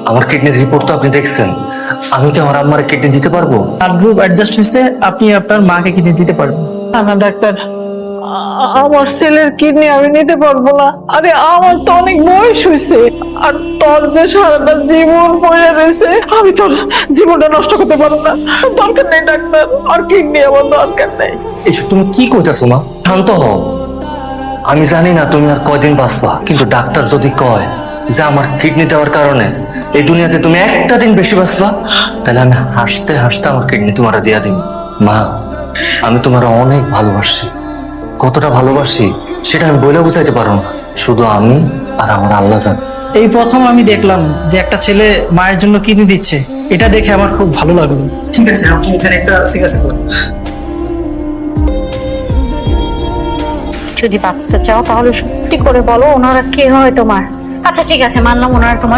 আমার কিডনির রিপোর্ট তো আপনি দেখছেন। আমি কি আমার আম্মার কিডনি দিতে পারবো? ব্লাড গ্রুপ অ্যাডজাস্ট হয়েছে, আপনি আপনার মাকে কিডনি দিতে পারবেন। না ডাক্তার, আমার ছেলের কিডনি আমি নিতে পারবো না। আরে আমার তো অনেক বয়স হয়েছে, আর তোর যে সারাটা জীবন পড়ে রয়েছে, আমি তোর জীবনটা নষ্ট করতে পারবো না। দরকার নেই ডাক্তার, আর কিডনি আমার দরকার নেই। এসব তুমি কি কইতাছো মা? শান্ত হও। আমি জানি না তুমি আর কয়দিন বাঁচবা, কিন্তু ডাক্তার যদি কয় যে আমার কিডনি দেওয়ার কারণে এই দুনিয়াতে তুমি একটা দিন বেশি বাঁচবা, তাহলে আমি হাসতে হাসতে আমার কিডনি তোমার দিয়া দিব। মা, আমি তোমার অনেক ভালোবাসি। কতটা ভালোবাসি সেটা আমি বলে বুঝাইতে পারবো না। শুধু আমি আর আমার আল্লাহ জানে। এই প্রথম আমি দেখলাম যে একটা ছেলে মায়ের জন্য কিডনি দিচ্ছে, এটা দেখে আমার খুব ভালো লাগলো। ঠিক আছে, আপনি এখানে একটা সিগারেট করুন। যদি বাঁচতে চাও তাহলে সত্যি করে বলো ওনারা কে হয় তোমার। আচ্ছা ঠিক আছে, মানলাম ওনারা তোমার